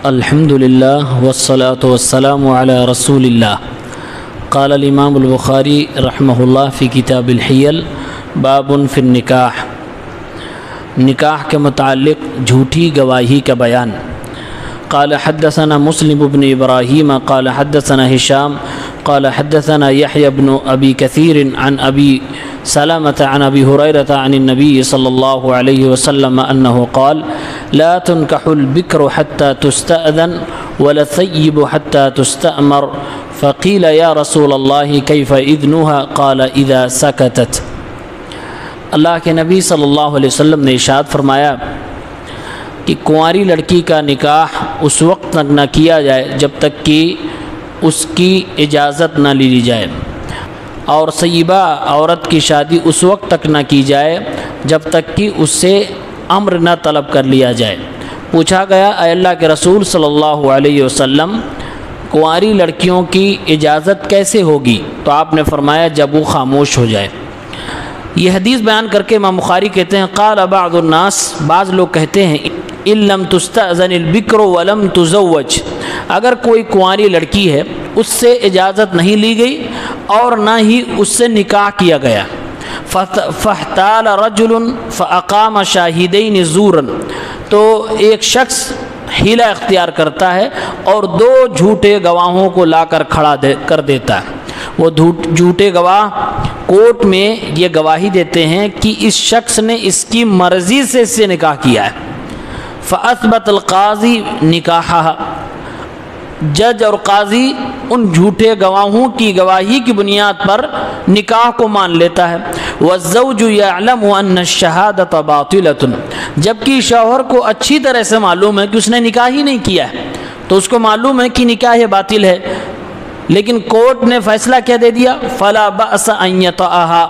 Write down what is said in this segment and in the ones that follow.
الحمدللہ والصلاة والسلام علی رسول اللہ۔ قال الامام البخاری رحمہ اللہ فی کتاب الحیل باب فی النکاح، نکاح کے متعلق جھوٹی گواہی کا بیان۔ قال حدثنا مسلم بن ابراہیم قال حدثنا ہشام قال حدثنا یحیی بن ابی کثیر عن ابی سلمة عن ابی ہریرة عن النبی صلی اللہ علیہ وسلم انہ قال لا تنکح البکر حتى تستأذن ولا الثیب حتى تستأمر فقیل یا رسول اللہ کیف اذنها قال اذا سکتت۔ اللہ کے نبی صلی اللہ علیہ وسلم نے ارشاد فرمایا کہ کنواری لڑکی کا نکاح اس وقت تک نہ کیا جائے جب تک کہ اس کی اجازت نہ لی جائے، اور سیبہ عورت کی شادی اس وقت تک نہ کی جائے جب تک کہ اس سے امر نہ طلب کر لیا جائے۔ پوچھا گیا اے اللہ کے رسول صلی اللہ علیہ وسلم، کنواری لڑکیوں کی اجازت کیسے ہوگی؟ تو آپ نے فرمایا جب وہ خاموش ہو جائے۔ یہ حدیث بیان کر کے امام بخاری کہتے ہیں قال بعض الناس، بعض لوگ کہتے ہیں ان لم تستأذن البکر ولم تزوج، اگر کوئی کنواری لڑکی ہے اس سے اجازت نہیں لی گئی اور نہ ہی اس سے نکاح کیا گیا، فاحتال رجل فاقام شاہدین زورا، تو ایک شخص حیلہ اختیار کرتا ہے اور دو جھوٹے گواہوں کو لا کر کھڑا کر دیتا ہے۔ وہ جھوٹے گواہ کورٹ میں یہ گواہی دیتے ہیں کہ اس شخص نے اس کی مرضی سے اس سے نکاح کیا ہے۔ فاثبت القاضی نکاحہ، جج اور قاضی ان جھوٹے گواہوں کی گواہی کی بنیاد پر نکاح کو مان لیتا ہے۔ والزوج یعلم ان الشہادۃ باطلۃ، جبکہ شوہر کو اچھی طرح سے معلوم ہے کہ اس نے نکاح ہی نہیں کیا ہے، تو اس کو معلوم ہے کہ نکاح باطل ہے، لیکن کورٹ نے فیصلہ کیا دے دیا فلا بأس ان یطأھا،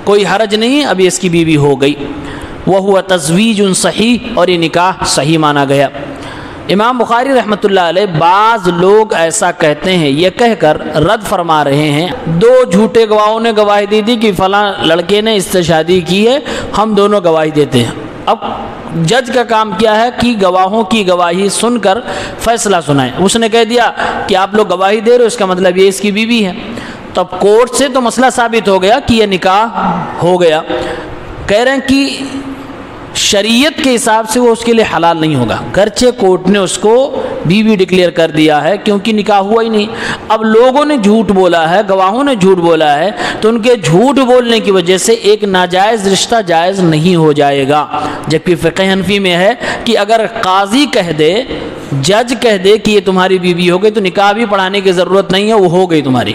کوئی حرج نہیں، ابھی اس کی بیوی ہو گئی۔ وہو تزویج صحیح، اور یہ نکاح صحیح مانا گیا۔ امام بخاری رحمۃ اللہ علیہ بعض لوگ ایسا کہتے ہیں، یہ کہہ کر رد فرما رہے ہیں دو جھوٹے گواہوں نے گواہی دی تھی کہ فلاں لڑکے نے اس سے شادی کی ہے، ہم دونوں گواہی دیتے ہیں۔ اب جج کا کام کیا ہے کہ گواہوں کی گواہی سن کر فیصلہ سنائیں۔ اس نے کہہ دیا کہ آپ لوگ گواہی دے رہے ہو، اس کا مطلب یہ اس کی بیوی ہے، تو اب کورٹ سے تو مسئلہ ثابت ہو گیا کہ یہ نکاح ہو گیا۔ کہہ رہے ہیں کہ شریعت کے حساب سے وہ اس کے لیے حلال نہیں ہوگا، گرچہ کورٹ نے اس کو بیوی ڈکلیئر کر دیا ہے کیونکہ نکاح ہوا ہی نہیں۔ اب لوگوں نے جھوٹ بولا ہے، گواہوں نے جھوٹ بولا ہے، تو ان کے جھوٹ بولنے کی وجہ سے ایک ناجائز رشتہ جائز نہیں ہو جائے گا، جبکہ فقہ حنفی میں ہے کہ اگر قاضی کہہ دے، جج کہہ دے کہ یہ تمہاری بیوی ہو گئی تو نکاح بھی پڑھانے کی ضرورت نہیں ہے، وہ ہو گئی تمہاری۔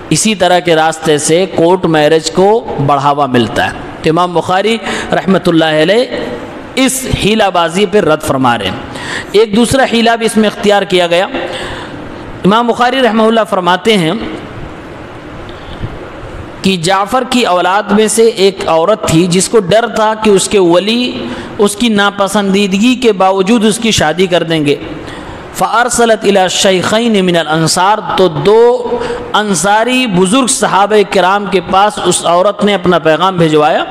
اسی طرح کے راستے سے کورٹ میرج کو بڑھاوا ملتا ہے۔ تو امام بخاری رحمۃ اللہ علیہ اس حیلہ بازی پر رد فرما رہے ہیں۔ ایک دوسرا حیلہ بھی اس میں اختیار کیا گیا۔ امام بخاری رحمہ اللہ فرماتے ہیں کہ جعفر کی اولاد میں سے ایک عورت تھی جس کو ڈر تھا کہ اس کے ولی اس کی ناپسندیدگی کے باوجود اس کی شادی کر دیں گے۔ فارسلت الی الشیخین من الانصار، تو دو انصاری بزرگ صحابہ کرام کے پاس اس عورت نے اپنا پیغام بھیجوایا،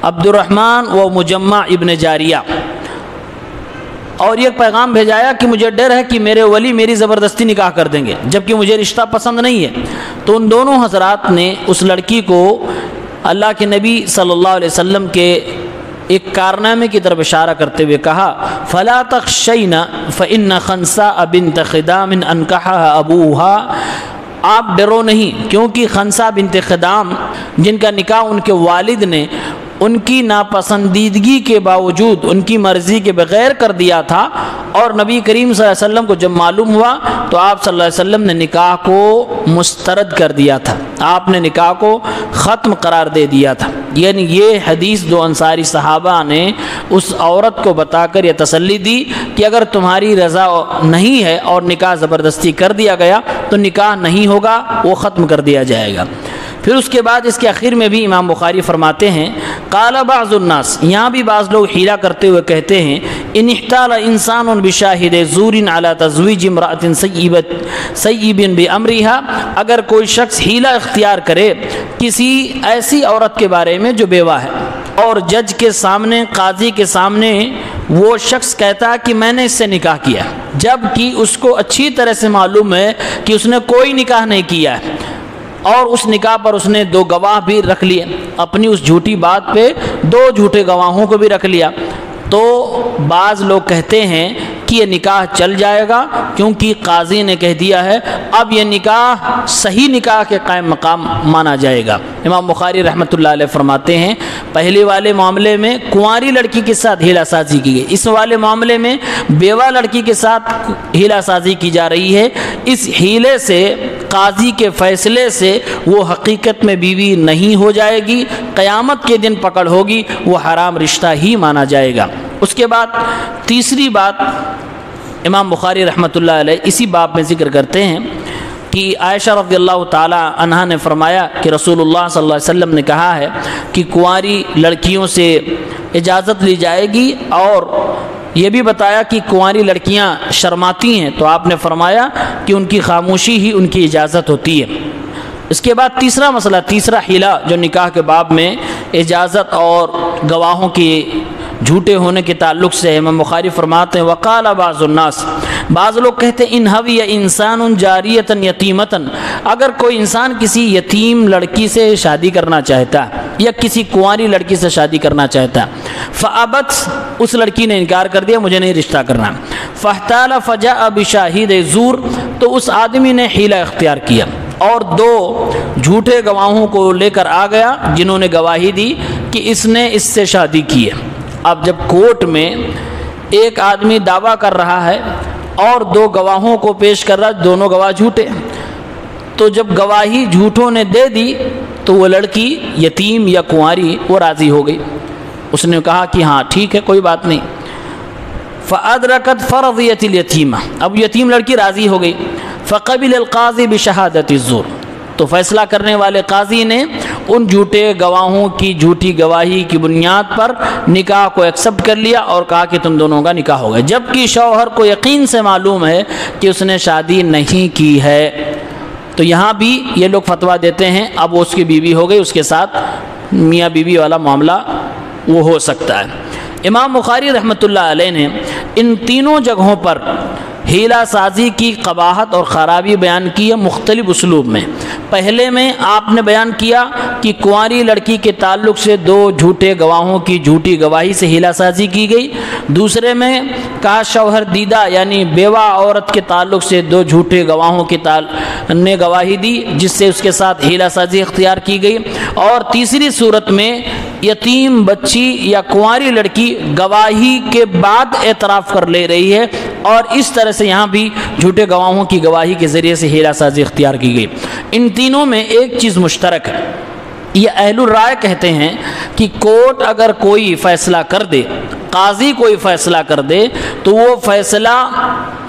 عبد الرحمن و مجمع ابن جاریہ، اور یہ پیغام بھیجایا کہ مجھے ڈر ہے کہ میرے ولی میری زبردستی نکاح کر دیں گے جبکہ مجھے رشتہ پسند نہیں ہے۔ تو ان دونوں حضرات نے اس لڑکی کو اللہ کے نبی صلی اللہ علیہ وسلم کے ایک کارنامے کی طرف اشارہ کرتے ہوئے کہا فلا تخشین فإن خنساء بنت خدام انکحها ابوها، آپ ڈرو نہیں کیونکہ خنسا بنت خدام جن کا نکاح ان کے والد نے ان کی ناپسندیدگی کے باوجود ان کی مرضی کے بغیر کر دیا تھا، اور نبی کریم صلی اللہ علیہ وسلم کو جب معلوم ہوا تو آپ صلی اللہ علیہ وسلم نے نکاح کو مسترد کر دیا تھا، آپ نے نکاح کو ختم قرار دے دیا تھا۔ یعنی یہ حدیث دو انصاری صحابہ نے اس عورت کو بتا کر یہ تسلی دی کہ اگر تمہاری رضا نہیں ہے اور نکاح زبردستی کر دیا گیا تو نکاح نہیں ہوگا، وہ ختم کر دیا جائے گا۔ پھر اس کے بعد اس کے آخر میں بھی امام بخاری فرماتے ہیں قال بعض الناس، یہاں بھی بعض لوگ حیلہ کرتے ہوئے کہتے ہیں ان احتال انسان بشاہد زور علی تزویج امرأۃ سیب بامرها، اگر کوئی شخص حیلہ اختیار کرے کسی ایسی عورت کے بارے میں جو بیوہ ہے اور جج کے سامنے، قاضی کے سامنے وہ شخص کہتا ہے کہ میں نے اس سے نکاح کیا، جب کہ اس کو اچھی طرح سے معلوم ہے کہ اس نے کوئی نکاح نہیں کیا ہے، اور اس نکاح پر اس نے 2 گواہ بھی رکھ لیے، اپنی اس جھوٹی بات پہ 2 جھوٹے گواہوں کو بھی رکھ لیا، تو بعض لوگ کہتے ہیں کہ یہ نکاح چل جائے گا کیونکہ قاضی نے کہہ دیا ہے، اب یہ نکاح صحیح نکاح کے قائم مقام مانا جائے گا۔ امام بخاری رحمۃ اللہ علیہ فرماتے ہیں پہلے والے معاملے میں کنواری لڑکی کے ساتھ ہیلا سازی کی گئی، اس والے معاملے میں بیوہ لڑکی کے ساتھ ہیلا سازی کی جا رہی ہے۔ اس ہیلے سے، قاضی کے فیصلے سے وہ حقیقت میں بیوی نہیں ہو جائے گی، قیامت کے دن پکڑ ہوگی، وہ حرام رشتہ ہی مانا جائے گا۔ اس کے بعد تیسری بات امام بخاری رحمۃ اللہ علیہ اسی باب میں ذکر کرتے ہیں کہ عائشہ رضی اللہ تعالی عنہا نے فرمایا کہ رسول اللہ صلی اللہ علیہ وسلم نے کہا ہے کہ کنواری لڑکیوں سے اجازت لی جائے گی، اور یہ بھی بتایا کہ کنواری لڑکیاں شرماتی ہیں، تو آپ نے فرمایا کہ ان کی خاموشی ہی ان کی اجازت ہوتی ہے۔ اس کے بعد تیسرا مسئلہ، تیسرا حیلہ جو نکاح کے باب میں اجازت اور گواہوں کی جھوٹے ہونے کے تعلق سے امام بخاری فرماتے ہیں وقال بعض الناس، بعض لوگ کہتے ہیں ان حوی انسان جاریۃ یتیمۃ، اگر کوئی انسان کسی یتیم لڑکی سے شادی کرنا چاہتا ہے یا کسی کنواری لڑکی سے شادی کرنا چاہتا ہے، فابت، اس لڑکی نے انکار کر دیا مجھے نہیں رشتہ کرنا، فاحتال فجاء بشاہد زور، تو اس آدمی نے حیلہ اختیار کیا اور 2 جھوٹے گواہوں کو لے کر آ گیا جنہوں نے گواہی دی کہ اس نے اس سے شادی کی ہے۔ اب جب کورٹ میں ایک آدمی دعویٰ کر رہا ہے اور 2 گواہوں کو پیش کر رہا ہے، دونوں گواہ جھوٹے، تو جب گواہی جھوٹوں نے دے دی تو وہ لڑکی یتیم یا کنواری وہ راضی ہو گئی، اس نے کہا کہ ہاں ٹھیک ہے کوئی بات نہیں، فأدرکت فرضیۃ الیتیمہ، اب یتیم لڑکی راضی ہو گئی، فقبل القاضی بشہادۃ الزور، تو فیصلہ کرنے والے قاضی نے ان جھوٹے گواہوں کی جھوٹی گواہی کی بنیاد پر نکاح کو ایکسپٹ کر لیا اور کہا کہ تم دونوں کا نکاح ہو گیا، جبکہ شوہر کو یقین سے معلوم ہے کہ اس نے شادی نہیں کی ہے۔ تو یہاں بھی یہ لوگ فتویٰ دیتے ہیں اب وہ اس کی بیوی ہو گئی، اس کے ساتھ میاں بیوی والا معاملہ وہ ہو سکتا ہے۔ امام بخاری رحمۃ اللہ علیہ نے ان تینوں جگہوں پر ہیلا سازی کی قباحت اور خرابی بیان کی ہے مختلف اسلوب میں۔ پہلے میں آپ نے بیان کیا کہ کنواری لڑکی کے تعلق سے 2 جھوٹے گواہوں کی جھوٹی گواہی سے ہیلا سازی کی گئی، دوسرے میں کہا شوہر دیدہ یعنی بیوہ عورت کے تعلق سے 2 جھوٹے گواہوں کی نے گواہی دی جس سے اس کے ساتھ ہیلا سازی اختیار کی گئی، اور تیسری صورت میں یتیم بچی یا کنواری لڑکی گواہی کے بعد اعتراف کر لے رہی ہے، اور اس طرح سے یہاں بھی جھوٹے گواہوں کی گواہی کے ذریعے سے ہیلا سازی اختیار کی گئی۔ ان تینوں میں ایک چیز مشترک ہے، یہ اہل الرائے کہتے ہیں کہ کورٹ اگر کوئی فیصلہ کر دے، قاضی کوئی فیصلہ کر دے تو وہ فیصلہ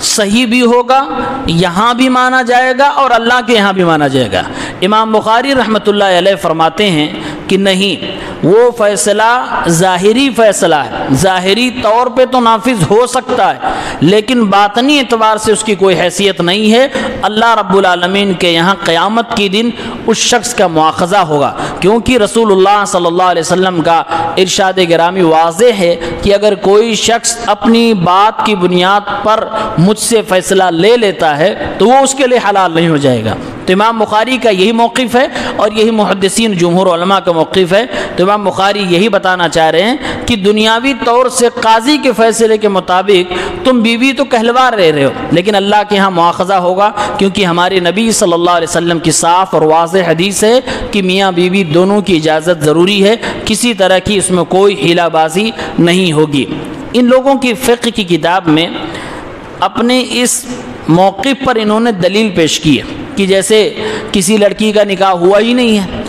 صحیح بھی ہوگا، یہاں بھی مانا جائے گا اور اللہ کے یہاں بھی مانا جائے گا۔ امام بخاری رحمۃ اللہ علیہ فرماتے ہیں کہ نہیں، وہ فیصلہ ظاہری فیصلہ ہے، ظاہری طور پہ تو نافذ ہو سکتا ہے لیکن باطنی اعتبار سے اس کی کوئی حیثیت نہیں ہے، اللہ رب العالمین کے یہاں قیامت کی دن اس شخص کا مواخذہ ہوگا، کیونکہ رسول اللہ صلی اللہ علیہ وسلم کا ارشاد گرامی واضح ہے کہ اگر کوئی شخص اپنی بات کی بنیاد پر مجھ سے فیصلہ لے لیتا ہے تو وہ اس کے لیے حلال نہیں ہو جائے گا۔ تو امام بخاری کا یہی موقف ہے اور یہی محدثین جمہور علماء کا موقف ہے۔ تو امام بخاری یہی بتانا چاہ رہے ہیں کہ دنیاوی طور سے قاضی کے فیصلے کے مطابق تم بیوی تو کہلوا رہے ہو لیکن اللہ کے ہاں مواخذہ ہوگا، کیونکہ ہمارے نبی صلی اللہ علیہ وسلم کی صاف اور واضح حدیث ہے کہ میاں بیوی دونوں کی اجازت ضروری ہے، کسی طرح کی اس میں کوئی ہیلا بازی نہیں ہوگی۔ ان لوگوں کی فقہ کی کتاب میں اپنے اس موقف پر انہوں نے دلیل پیش کی ہے کہ جیسے کسی لڑکی کا نکاح ہوا ہی نہیں ہے،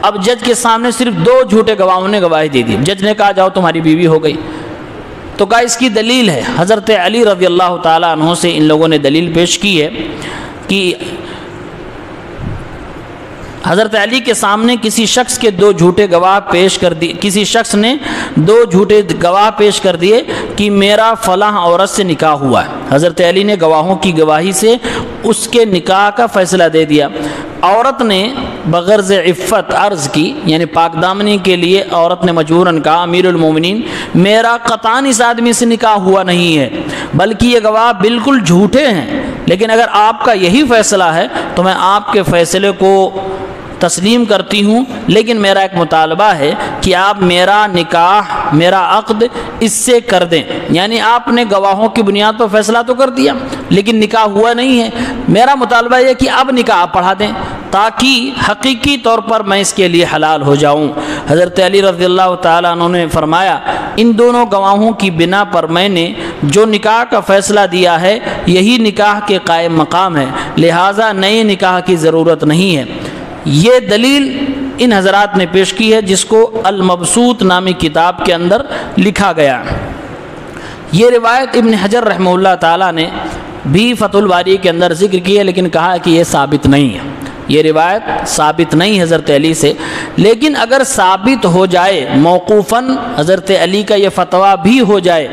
اب جج کے سامنے صرف 2 جھوٹے گواہوں نے گواہی دے دی، جج نے کہا جاؤ تمہاری بیوی ہو گئی، تو کہا اس کی دلیل ہے حضرت علی رضی اللہ تعالیٰ عنہ سے ان لوگوں نے دلیل پیش کی ہے کہ حضرت علی کے سامنے کسی شخص کے 2 جھوٹے گواہ پیش کر دیے، کسی شخص نے 2 جھوٹے گواہ پیش کر دیے کہ میرا فلاں عورت سے نکاح ہوا ہے، حضرت علی نے گواہوں کی گواہی سے اس کے نکاح کا فیصلہ دے دیا، عورت نے بغرض عفت عرض کی، یعنی پاک دامنی کے لیے عورت نے مجبوراً کہا امیر المومنین میرا قطعاً اس آدمی سے نکاح ہوا نہیں ہے، بلکہ یہ گواہ بالکل جھوٹے ہیں، لیکن اگر آپ کا یہی فیصلہ ہے تو میں آپ کے فیصلے کو تسلیم کرتی ہوں، لیکن میرا ایک مطالبہ ہے کہ آپ میرا نکاح، میرا عقد اس سے کر دیں۔ یعنی آپ نے گواہوں کی بنیاد پر فیصلہ تو کر دیا لیکن نکاح ہوا نہیں ہے، میرا مطالبہ یہ کہ اب نکاح آپ پڑھا دیں تاکہ حقیقی طور پر میں اس کے لیے حلال ہو جاؤں۔ حضرت علی رضی اللہ تعالیٰ عنہ نے فرمایا ان دونوں گواہوں کی بنا پر میں نے جو نکاح کا فیصلہ دیا ہے یہی نکاح کے قائم مقام ہے، لہٰذا نئے نکاح کی ضرورت نہیں ہے۔ یہ دلیل ان حضرات نے پیش کی ہے جس کو المبسوط نامی کتاب کے اندر لکھا گیا۔ یہ روایت ابن حجر رحمہ اللہ تعالیٰ نے بھی فتح الباری کے اندر ذکر کی ہے، لیکن کہا کہ یہ ثابت نہیں ہے، یہ روایت ثابت نہیں حضرت علی سے، لیکن اگر ثابت ہو جائے موقوفاً حضرت علی کا یہ فتویٰ بھی ہو جائے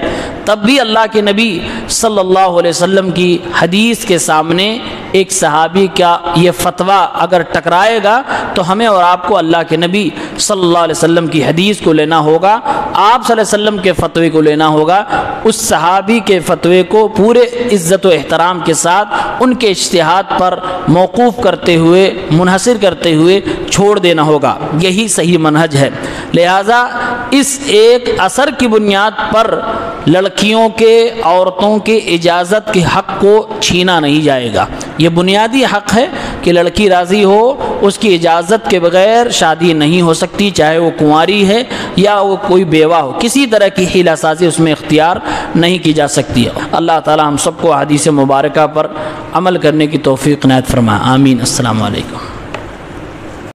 تب بھی اللہ کے نبی صلی اللہ علیہ وسلم کی حدیث کے سامنے ایک صحابی کا یہ فتویٰ اگر ٹکرائے گا تو ہمیں اور آپ کو اللہ کے نبی صلی اللہ علیہ وسلم کی حدیث کو لینا ہوگا، آپ صلی اللہ علیہ وسلم کے فتوے کو لینا ہوگا، اس صحابی کے فتوے کو پورے عزت و احترام کے ساتھ ان کے اجتہاد پر موقوف کرتے ہوئے، منحصر کرتے ہوئے چھوڑ دینا ہوگا، یہی صحیح منہج ہے۔ لہٰذا اس ایک اثر کی بنیاد پر لڑکیوں کے، عورتوں کے اجازت کے حق کو چھینا نہیں جائے گا۔ یہ بنیادی حق ہے کہ لڑکی راضی ہو، اس کی اجازت کے بغیر شادی نہیں ہو سکتی، چاہے وہ کنواری ہے یا وہ کوئی بیوہ ہو، کسی طرح کی حیلہ سازی اس میں اختیار نہیں کی جا سکتی ہے۔ اللہ تعالی ہم سب کو حدیث مبارکہ پر عمل کرنے کی توفیق عنایت فرمائے، آمین۔ السلام علیکم۔